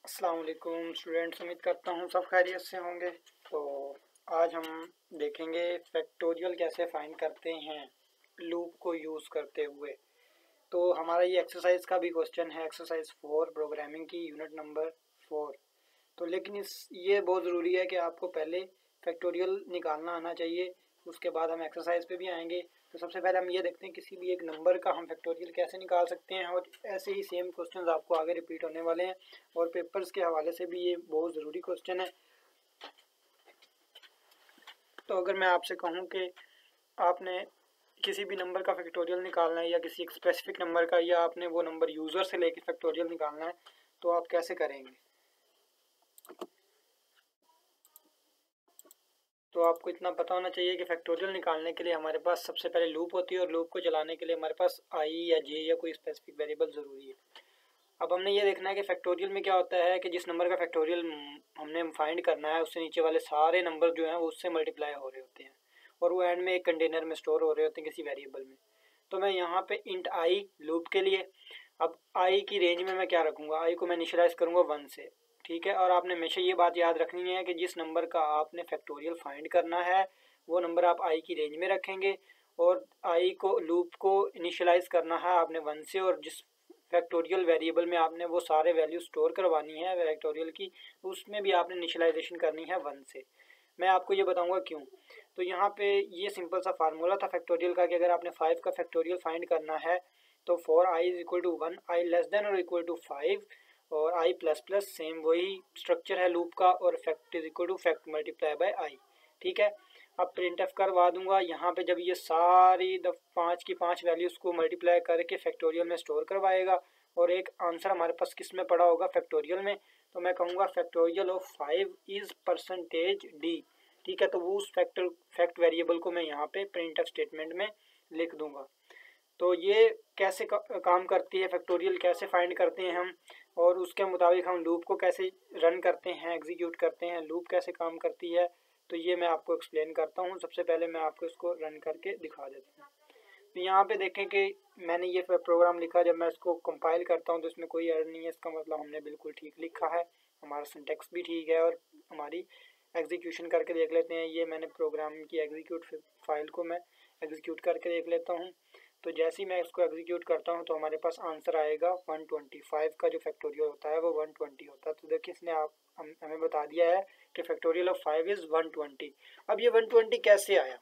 अस्सलाम वालेकुम स्टूडेंट्स, उम्मीद करता हूँ सब खैरियत से होंगे। तो आज हम देखेंगे फैक्टोरियल कैसे फाइंड करते हैं लूप को यूज़ करते हुए। तो हमारा ये एक्सरसाइज का भी क्वेश्चन है, एक्सरसाइज 4 प्रोग्रामिंग की यूनिट नंबर 4। तो लेकिन ये बहुत ज़रूरी है कि आपको पहले फैक्टोरियल निकालना आना चाहिए, उसके बाद हम एक्सरसाइज पे भी आएंगे। तो सबसे पहले हम ये देखते हैं किसी भी एक नंबर का हम फैक्टोरियल कैसे निकाल सकते हैं, और ऐसे ही सेम क्वेश्चंस आपको आगे रिपीट होने वाले हैं और पेपर्स के हवाले से भी ये बहुत ज़रूरी क्वेश्चन है। तो अगर मैं आपसे कहूँ कि आपने किसी भी नंबर का फैक्टोरियल निकालना है या किसी एक स्पेसिफिक नंबर का, या आपने वो नंबर यूज़र से लेकर फैक्टोरियल निकालना है, तो आप कैसे करेंगे? तो आपको इतना पता होना चाहिए कि फैक्टोरियल निकालने के लिए हमारे पास सबसे पहले लूप होती है, और लूप को चलाने के लिए हमारे पास आई या जे या कोई स्पेसिफिक वेरिएबल ज़रूरी है। अब हमने ये देखना है कि फैक्टोरियल में क्या होता है कि जिस नंबर का फैक्टोरियल हमने फाइंड करना है, उससे नीचे वाले सारे नंबर जो हैं वो उससे मल्टीप्लाई हो रहे होते हैं, और वो एंड में एक कंटेनर में स्टोर हो रहे होते हैं किसी वेरिएबल में। तो मैं यहाँ पे इंट आई लूप के लिए, अब आई की रेंज में मैं क्या रखूँगा, आई को मैं इनिशियलाइज करूँगा 1 से। ठीक है, और आपने हमेशा ये बात याद रखनी है कि जिस नंबर का आपने फैक्टोरियल फाइंड करना है वो नंबर आप आई की रेंज में रखेंगे, और आई को लूप को इनिशियलाइज करना है आपने 1 से, और जिस फैक्टोरियल वेरिएबल में आपने वो सारे वैल्यू स्टोर करवानी है फैक्टोरियल की, उसमें भी आपने इनिशियलाइजेशन करनी है 1 से। मैं आपको ये बताऊंगा क्यों। तो यहाँ पे ये सिंपल सा फार्मूला था फैक्टोरियल का कि अगर आपने 5 का फैक्टोरियल फाइंड करना है तो for I is equal to 1, I less than और इक्वल टू 5, और आई प्लस प्लस सेम वही स्ट्रक्चर है लूप का, और fact is equal to fact multiply by I. ठीक है, अब प्रिंट एफ करवा दूंगा यहाँ पे। जब ये सारी 5 की 5 वैल्यूज़ को मल्टीप्लाई करके फैक्टोरियल में स्टोर करवाएगा, और एक आंसर हमारे पास किस में पड़ा होगा, फैक्टोरियल में। तो मैं कहूँगा factorial of 5 is percentage D. ठीक है, तो वो उस फैक्ट वेरिएबल को मैं यहाँ पे प्रिंट एफ स्टेटमेंट में लिख दूंगा। तो ये कैसे काम करती है फैक्टोरियल, कैसे फाइंड करते हैं हम, और उसके मुताबिक हम लूप को कैसे रन करते हैं, एग्जीक्यूट करते हैं, लूप कैसे काम करती है, तो ये मैं आपको एक्सप्लेन करता हूँ। सबसे पहले मैं आपको इसको रन करके दिखा देता हूँ। तो यहाँ पे देखें कि मैंने ये प्रोग्राम लिखा, जब मैं इसको कंपाइल करता हूँ तो इसमें कोई एरर नहीं है। इसका मतलब हमने बिल्कुल ठीक लिखा है, हमारा सिंटेक्स भी ठीक है, और हमारी एग्जीक्यूशन करके देख लेते हैं। ये मैंने प्रोग्राम की एग्जीक्यूट फाइल को मैं एग्जीक्यूट करके देख लेता हूँ। तो जैसे ही मैं इसको एग्जीक्यूट करता हूँ तो हमारे पास आंसर आएगा 125 का। जो फैक्टोरियल होता है वो 120 होता है। तो देखिए इसने हमें बता दिया है कि फैक्टोरियल ऑफ 5 इज़ 120। अब ये 120 कैसे आया?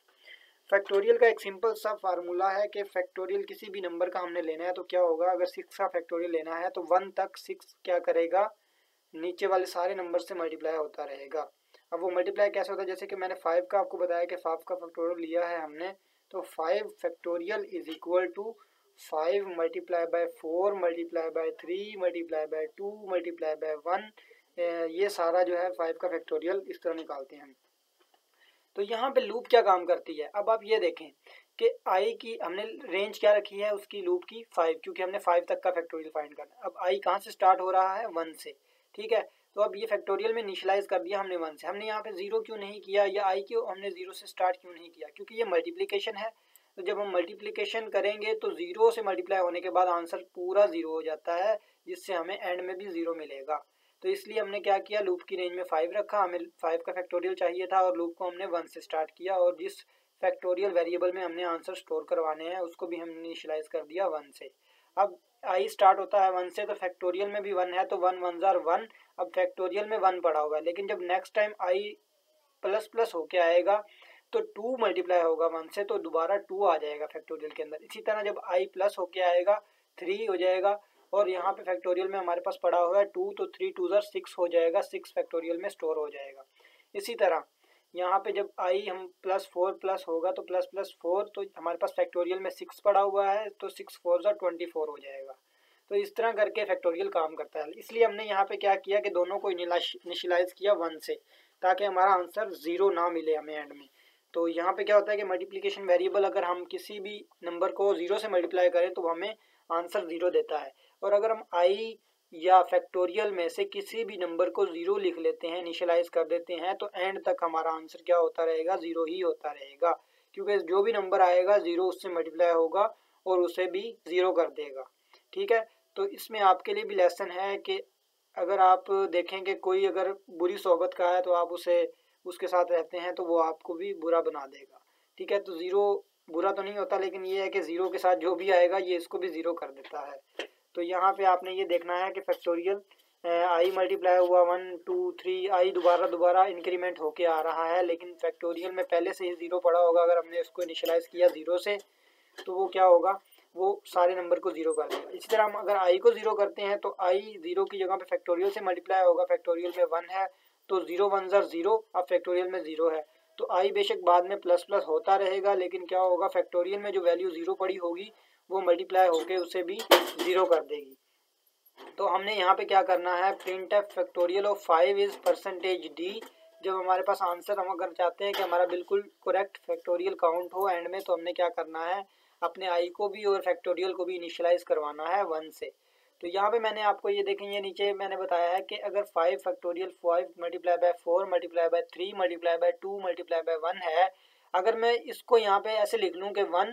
फैक्टोरियल का एक सिंपल सा फार्मूला है कि फैक्टोरियल किसी भी नंबर का हमने लेना है तो क्या होगा, अगर 6 का फैक्टोरियल लेना है तो 1 तक 6 क्या करेगा, नीचे वाले सारे नंबर से मल्टीप्लाई होता रहेगा। अब वो मल्टीप्लाई कैसे होता है, जैसे कि मैंने 5 का आपको बताया कि 5 का फैक्टोरियल लिया है हमने, तो 5 factorial is equal to 5 multiply by 4 multiply by 3 multiply by 2 multiply by 1। ये सारा जो है 5 का फैक्टोरियल इस तरह निकालते हैं हम। तो यहाँ पे लूप क्या काम करती है, अब आप ये देखें कि आई की हमने रेंज क्या रखी है उसकी लूप की 5, क्योंकि हमने 5 तक का फैक्टोरियल फाइंड करना है। अब आई कहाँ से स्टार्ट हो रहा है, 1 से। ठीक है, तो अब ये फैक्टोरियल में इनिशियलाइज कर दिया हमने 1 से। हमने यहाँ पे 0 क्यों नहीं किया, या आई क्यों हमने 0 से स्टार्ट क्यों नहीं किया, क्योंकि ये मल्टीप्लिकेशन है। तो जब हम मल्टीप्लिकेशन करेंगे तो 0 से मल्टीप्लाई होने के बाद आंसर पूरा 0 हो जाता है, जिससे हमें एंड में भी 0 मिलेगा। तो इसलिए हमने क्या किया, लूप की रेंज में 5 रखा, हमें 5 का फैक्टोरियल चाहिए था, और लूप को हमने 1 से स्टार्ट किया, और जिस फैक्टोरियल वेरिएबल में हमने आंसर स्टोर करवाने हैं उसको भी हमने इनिशियलाइज कर दिया 1 से। अब आई स्टार्ट होता है 1 से, तो फैक्टोरियल में भी 1 है, तो 1 1 जार 1। अब फैक्टोरियल में 1 पड़ा हुआ है, लेकिन जब next time I plus plus होके आएगा तो 2 मल्टीप्लाई होगा 1 से, तो दोबारा 2 आ जाएगा फैक्टोरियल के अंदर। इसी तरह जब आई प्लस होके आएगा 3 हो जाएगा, और यहाँ पे फैक्टोरियल में हमारे पास पड़ा हुआ है 2, तो 3 2 जार 6 हो जाएगा, 6 फैक्टोरियल में स्टोर हो जाएगा। इसी तरह यहाँ पे जब आई हम प्लस 4 प्लस होगा तो प्लस प्लस 4, तो हमारे पास फैक्टोरियल में 6 पड़ा हुआ है, तो 6 4 जार 24 हो जाएगा। तो इस तरह करके फैक्टोरियल काम करता है। इसलिए हमने यहाँ पे क्या किया कि दोनों को इनिशियलाइज किया 1 से, ताकि हमारा आंसर 0 ना मिले हमें एंड में। तो यहाँ पे क्या होता है कि मल्टीप्लिकेशन वेरिएबल अगर हम किसी भी नंबर को 0 से मल्टीप्लाई करें तो हमें आंसर 0 देता है, और अगर हम आई या फैक्टोरियल में से किसी भी नंबर को 0 लिख लेते हैं, इनिशियलाइज कर देते हैं, तो एंड तक हमारा आंसर क्या होता रहेगा, 0 ही होता रहेगा, क्योंकि जो भी नंबर आएगा 0 उससे मल्टीप्लाई होगा और उसे भी 0 कर देगा। ठीक है, तो इसमें आपके लिए भी लेसन है कि अगर आप देखें कि कोई अगर बुरी सोबत का है तो आप उसके साथ रहते हैं तो वो आपको भी बुरा बना देगा। ठीक है, तो ज़ीरो बुरा तो नहीं होता, लेकिन ये है कि ज़ीरो के साथ जो भी आएगा ये इसको भी ज़ीरो कर देता है। तो यहाँ पे आपने ये देखना है कि फैक्टोरियल आई मल्टीप्लाई हुआ 1 2 3, आई दोबारा दोबारा इंक्रीमेंट होके आ रहा है, लेकिन फैक्टोरियल में पहले से ही ज़ीरो पड़ा होगा। अगर हमने इसको इनिशियलाइज़ किया ज़ीरो से तो वो क्या होगा, वो सारे नंबर को ज़ीरो कर देगा। इसी तरह हम अगर आई को ज़ीरो करते हैं तो आई ज़ीरो की जगह पे फैक्टोरियल से मल्टीप्लाई होगा। फैक्टोरियल में 1 है तो 0 1 ज़र 0, अब फैक्टोरियल में 0 है तो आई बेशक बाद में प्लस प्लस होता रहेगा, लेकिन क्या होगा, फैक्टोरियल में जो वैल्यू 0 पड़ी होगी वो मल्टीप्लाई होकर उसे भी 0 कर देगी। तो हमने यहाँ पे क्या करना है, print F factorial of 5 is percentage D. जब हमारे पास आंसर हम अगर चाहते हैं कि हमारा बिल्कुल करेक्ट फैक्टोरियल काउंट हो एंड में, तो हमने क्या करना है, अपने आई को भी और फैक्टोरियल को भी इनिशियलाइज करवाना है 1 से। तो यहाँ पे मैंने आपको ये देखेंगे नीचे मैंने बताया है कि अगर 5 factorial 5 multiply by 4 multiply by 3 multiply by 2 multiply by 1 है, अगर मैं इसको यहाँ पे ऐसे लिख लूँ कि 1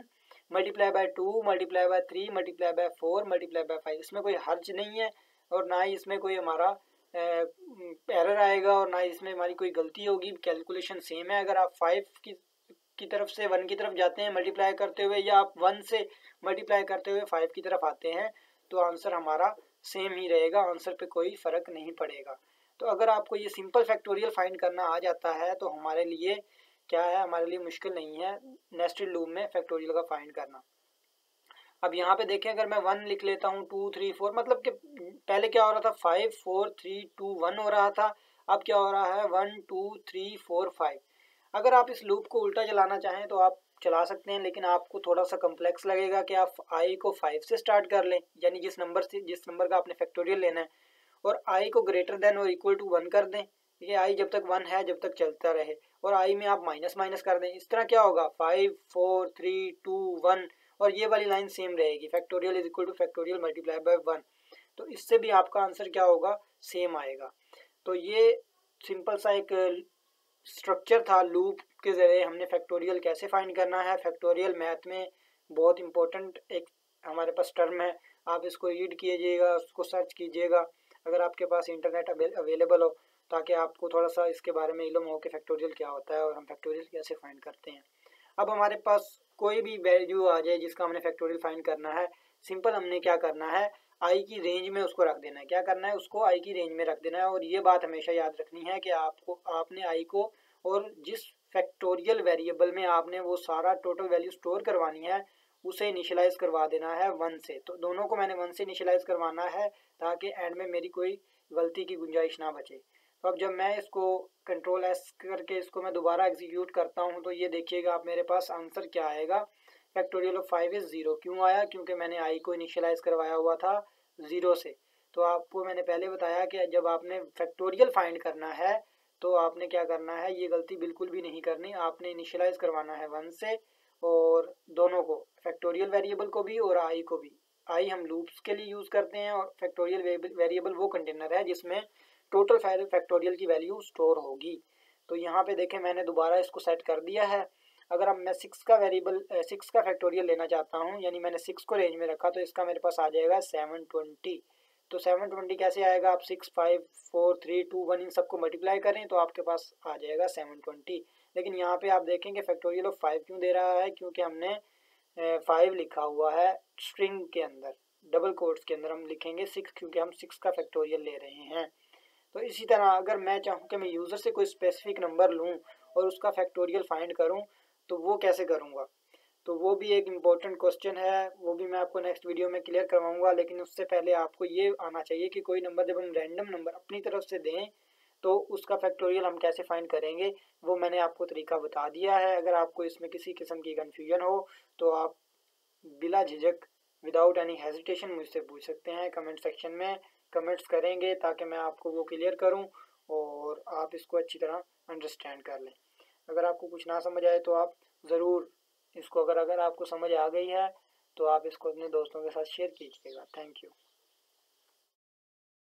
multiply by 2 multiply by 3 multiply by 4 multiply bye 5, इसमें कोई हर्ज नहीं है और ना ही इसमें कोई हमारा एरर आएगा और ना ही इसमें हमारी कोई गलती होगी। कैलकुलेशन सेम है। अगर आप 5 की तरफ से 1 की तरफ जाते हैं मल्टीप्लाई करते हुए, या आप 1 से मल्टीप्लाई करते हुए 5 की तरफ आते हैं, तो आंसर हमारा सेम ही रहेगा, आंसर पे कोई फ़र्क नहीं पड़ेगा। तो अगर आपको ये सिंपल फैक्टोरियल फाइंड करना आ जाता है तो हमारे लिए क्या है, हमारे लिए मुश्किल नहीं है नेस्टेड लूप में फैक्टोरियल का फाइंड करना। अब यहाँ पे देखें, अगर मैं 1 लिख लेता हूँ 2 3 4, मतलब कि पहले क्या हो रहा था, 5 4 3 2 1 हो रहा था, अब क्या हो रहा है 1 2 3 4 5। अगर आप इस लूप को उल्टा चलाना चाहें तो आप चला सकते हैं, लेकिन आपको थोड़ा सा कम्प्लेक्स लगेगा कि आप आई को 5 से स्टार्ट कर लें, यानी जिस नंबर का आपने फैक्टोरियल लेना है, और आई को ग्रेटर देन और इक्वल टू 1 कर दें। ये आई जब तक 1 है जब तक चलता रहे, और आई में आप माइनस माइनस कर दें। इस तरह क्या होगा, 5 4 3 2 1, और ये वाली लाइन सेम रहेगी, factorial is equal two factorial multiply by 1। तो इससे भी आपका आंसर क्या होगा, सेम आएगा। तो ये सिंपल सा एक स्ट्रक्चर था, लूप के ज़रिए हमने फैक्टोरियल कैसे फाइंड करना है। फैक्टोरियल मैथ में बहुत इंपॉर्टेंट एक हमारे पास टर्म है, आप इसको रीड कीजिएगा, उसको सर्च कीजिएगा अगर आपके पास इंटरनेट अवेलेबल हो, ताकि आपको थोड़ा सा इसके बारे में इल्म हो कि फैक्टोरियल क्या होता है और हम फैक्टोरियल कैसे फाइंड करते हैं। अब हमारे पास कोई भी वैल्यू आ जाए जिसका हमने फैक्टोरियल फाइंड करना है, सिंपल हमने क्या करना है, आई की रेंज में उसको रख देना है। क्या करना है, उसको आई की रेंज में रख देना है। और ये बात हमेशा याद रखनी है कि आपने आई को, और जिस फैक्टोरियल वेरिएबल में आपने वो सारा टोटल वैल्यू स्टोर करवानी है, उसे इनिशियलाइज़ करवा देना है 1 से। तो दोनों को मैंने 1 से इनिशियलाइज़ करवाना है ताकि एंड में मेरी कोई गलती की गुंजाइश ना बचे। तो अब जब मैं इसको कंट्रोल एस करके इसको मैं दोबारा एग्जीक्यूट करता हूँ, तो ये देखिएगा आप मेरे पास आंसर क्या आएगा, फैक्टोरियल ऑफ 5 इज़ 0। क्यों आया, क्योंकि मैंने आई को इनिशियलाइज़ करवाया हुआ था 0 से। तो आपको मैंने पहले बताया कि जब आपने फैक्टोरियल फाइंड करना है तो आपने क्या करना है, ये गलती बिल्कुल भी नहीं करनी, आपने इनिशियलाइज़ करवाना है 1 से, और दोनों को, फैक्टोरियल वेरिएबल को भी और आई को भी। आई हम लूप्स के लिए यूज़ करते हैं और फैक्टोरियल वेरिएबल वो कंटेनर है जिसमें टोटल फैक्टोरियल की वैल्यू स्टोर होगी। तो यहाँ पे देखें मैंने दोबारा इसको सेट कर दिया है। अगर अब मैं 6 का फैक्टोरियल लेना चाहता हूँ, यानी मैंने 6 को रेंज में रखा, तो इसका मेरे पास आ जाएगा 720। तो 720 कैसे आएगा, आप 6 5 4 3 2 1 इन सबको मल्टीप्लाई करें तो आपके पास आ जाएगा 720। लेकिन यहाँ पे आप देखेंगे फैक्टोरियल ऑफ 5 क्यों दे रहा है, क्योंकि हमने 5 लिखा हुआ है स्ट्रिंग के अंदर, डबल कोट्स के अंदर हम लिखेंगे 6, क्योंकि हम 6 का फैक्टोरियल ले रहे हैं। तो इसी तरह अगर मैं चाहूँ कि मैं यूज़र से कोई स्पेसिफिक नंबर लूँ और उसका फैक्टोरियल फाइंड करूँ, तो वो कैसे करूँगा, तो वो भी एक इम्पॉर्टेंट क्वेश्चन है, वो भी मैं आपको नेक्स्ट वीडियो में क्लियर करवाऊँगा। लेकिन उससे पहले आपको ये आना चाहिए कि कोई नंबर जब हम रैंडम नंबर अपनी तरफ से दें तो उसका फैक्टोरियल हम कैसे फाइंड करेंगे, वो मैंने आपको तरीका बता दिया है। अगर आपको इसमें किसी किस्म की कन्फ्यूजन हो तो आप बिला झिझक, विदाउट एनी हेजिटेशन मुझसे पूछ सकते हैं कमेंट सेक्शन में। कमेंट्स करेंगे ताकि मैं आपको वो क्लियर करूं और आप इसको अच्छी तरह अंडरस्टैंड कर लें। अगर आपको कुछ ना समझ आए तो आप ज़रूर इसको, अगर आपको समझ आ गई है तो आप इसको अपने दोस्तों के साथ शेयर कीजिएगा। Thank you.